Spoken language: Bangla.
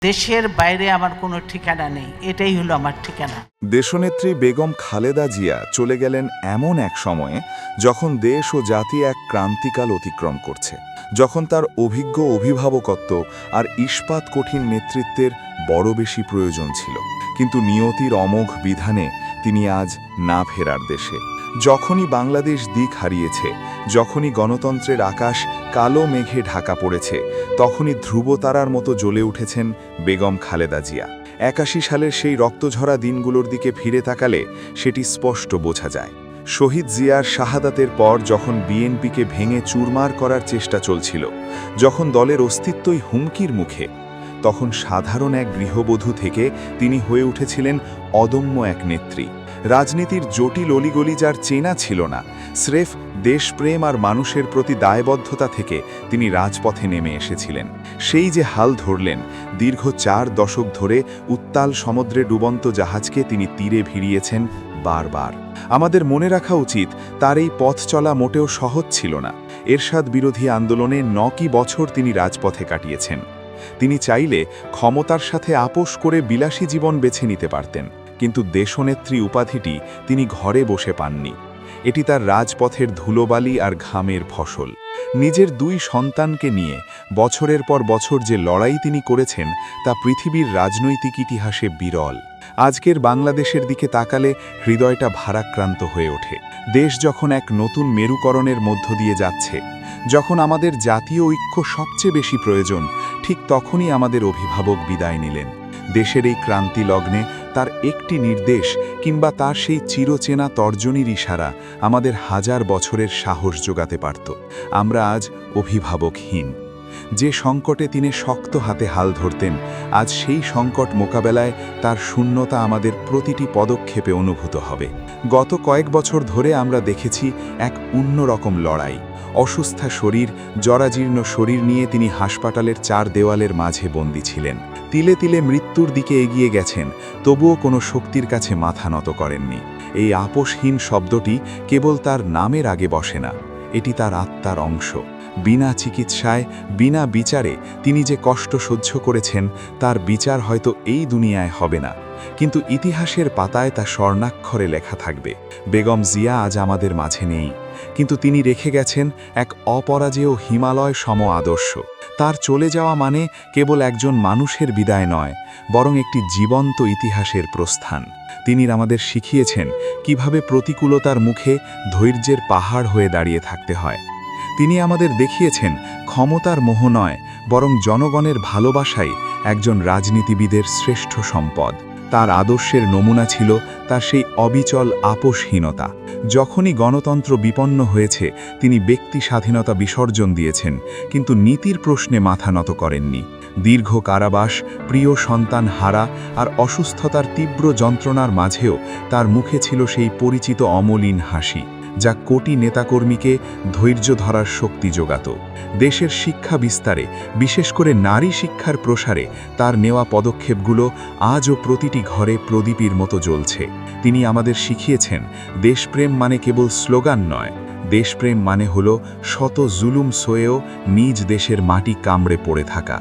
দেশের বাইরে আমার কোনো ঠিকানা নেই, এটাই হলো আমার ঠিকানা। দেশনেত্রী বেগম খালেদা জিয়া চলে গেলেন এমন এক সময়ে যখন দেশ ও জাতি এক ক্রান্তিকাল অতিক্রম করছে, যখন তার অভিজ্ঞ অভিভাবকত্ব আর ইস্পাত কঠিন নেতৃত্বের বড় বেশি প্রয়োজন ছিল। কিন্তু নিয়তির অমোঘ বিধানে তিনি আজ না ফেরার দেশে। যখনই বাংলাদেশ দিক হারিয়েছে, যখনই গণতন্ত্রের আকাশ কালো মেঘে ঢাকা পড়েছে, তখনই ধ্রুবতারার মতো জ্বলে উঠেছেন বেগম খালেদা জিয়া। ৮১ সালের সেই রক্তঝরা দিনগুলোর দিকে ফিরে তাকালে সেটি স্পষ্ট বোঝা যায়। শহীদ জিয়ার শাহাদাতের পর যখন বিএনপিকে ভেঙে চুরমার করার চেষ্টা চলছিল, যখন দলের অস্তিত্বই হুমকির মুখে, তখন সাধারণ এক গৃহবধূ থেকে তিনি হয়ে উঠেছিলেন অদম্য এক নেত্রী। রাজনীতির জটিল অলিগলি যার চেনা ছিল না, স্রেফ দেশপ্রেম আর মানুষের প্রতি দায়বদ্ধতা থেকে তিনি রাজপথে নেমে এসেছিলেন। সেই যে হাল ধরলেন, দীর্ঘ ৪ দশক ধরে উত্তাল সমুদ্রে ডুবন্ত জাহাজকে তিনি তীরে ভিড়িয়েছেন বারবার। আমাদের মনে রাখা উচিত, তার এই পথ চলা মোটেও সহজ ছিল না। এরশাদ বিরোধী আন্দোলনে ৯ বছর তিনি রাজপথে কাটিয়েছেন। তিনি চাইলে ক্ষমতার সাথে আপোষ করে বিলাসী জীবন বেছে নিতে পারতেন, কিন্তু দেশনেত্রী উপাধিটি তিনি ঘরে বসে পাননি। এটি তার রাজপথের ধুলোবালি আর ঘামের ফসল। নিজের ২ সন্তানকে নিয়ে বছরের পর বছর যে লড়াই তিনি করেছেন, তা পৃথিবীর রাজনৈতিক ইতিহাসে বিরল। আজকের বাংলাদেশের দিকে তাকালে হৃদয়টা ভারাক্রান্ত হয়ে ওঠে। দেশ যখন এক নতুন মেরুকরণের মধ্য দিয়ে যাচ্ছে, যখন আমাদের জাতীয় ঐক্য সবচেয়ে বেশি প্রয়োজন, ঠিক তখনই আমাদের অভিভাবক বিদায় নিলেন। দেশের এই ক্রান্তি লগ্নে তার একটি নির্দেশ কিংবা তার সেই চিরচেনা তর্জনীর ইশারা আমাদের হাজার বছরের সাহস যোগাতে পারত। আমরা আজ অভিভাবকহীন। যে সংকটে তিনি শক্ত হাতে হাল ধরতেন, আজ সেই সংকট মোকাবেলায় তার শূন্যতা আমাদের প্রতিটি পদক্ষেপে অনুভূত হবে। গত কয়েক বছর ধরে আমরা দেখেছি এক অন্যরকম লড়াই। অসুস্থ শরীর, জরাজীর্ণ শরীর নিয়ে তিনি হাসপাতালের ৪ দেওয়ালের মাঝে বন্দী ছিলেন। তিলে তিলে মৃত্যুর দিকে এগিয়ে গেছেন, তবুও কোনো শক্তির কাছে মাথা নত করেননি। এই আপোষহীন শব্দটি কেবল তার নামের আগে বসে না, এটি তার আত্মার অংশ। বিনা চিকিৎসায়, বিনা বিচারে তিনি যে কষ্ট সহ্য করেছেন, তার বিচার হয়তো এই দুনিয়ায় হবে না, কিন্তু ইতিহাসের পাতায় তা স্বর্ণাক্ষরে লেখা থাকবে। বেগম জিয়া আজ আমাদের মাঝে নেই, কিন্তু তিনি রেখে গেছেন এক অপরাজেয় হিমালয় সম আদর্শ। তার চলে যাওয়া মানে কেবল একজন মানুষের বিদায় নয়, বরং একটি জীবন্ত ইতিহাসের প্রস্থান। তিনি আমাদের শিখিয়েছেন কিভাবে প্রতিকূলতার মুখে ধৈর্যের পাহাড় হয়ে দাঁড়িয়ে থাকতে হয়। তিনি আমাদের দেখিয়েছেন ক্ষমতার মোহ নয়, বরং জনগণের ভালোবাসাই একজন রাজনীতিবিদের শ্রেষ্ঠ সম্পদ। তার আদর্শের নমুনা ছিল তার সেই অবিচল আপোষহীনতা। যখনই গণতন্ত্র বিপন্ন হয়েছে, তিনি ব্যক্তি স্বাধীনতা বিসর্জন দিয়েছেন, কিন্তু নীতির প্রশ্নে মাথা নত করেননি। দীর্ঘ কারাবাস, প্রিয় সন্তান হারা আর অসুস্থতার তীব্র যন্ত্রণার মাঝেও তার মুখে ছিল সেই পরিচিত অমলিন হাসি, যা কোটি নেতাকর্মীকে ধৈর্য ধরার শক্তি যোগাত। দেশের শিক্ষা বিস্তারে, বিশেষ করে নারী শিক্ষার প্রসারে তার নেওয়া পদক্ষেপগুলো আজও প্রতিটি ঘরে প্রদীপের মতো জ্বলছে। তিনি আমাদের শিখিয়েছেন, দেশপ্রেম মানে কেবল স্লোগান নয়, দেশপ্রেম মানে হলো শত জুলুম সয়েও নিজ দেশের মাটি কামড়ে পড়ে থাকা।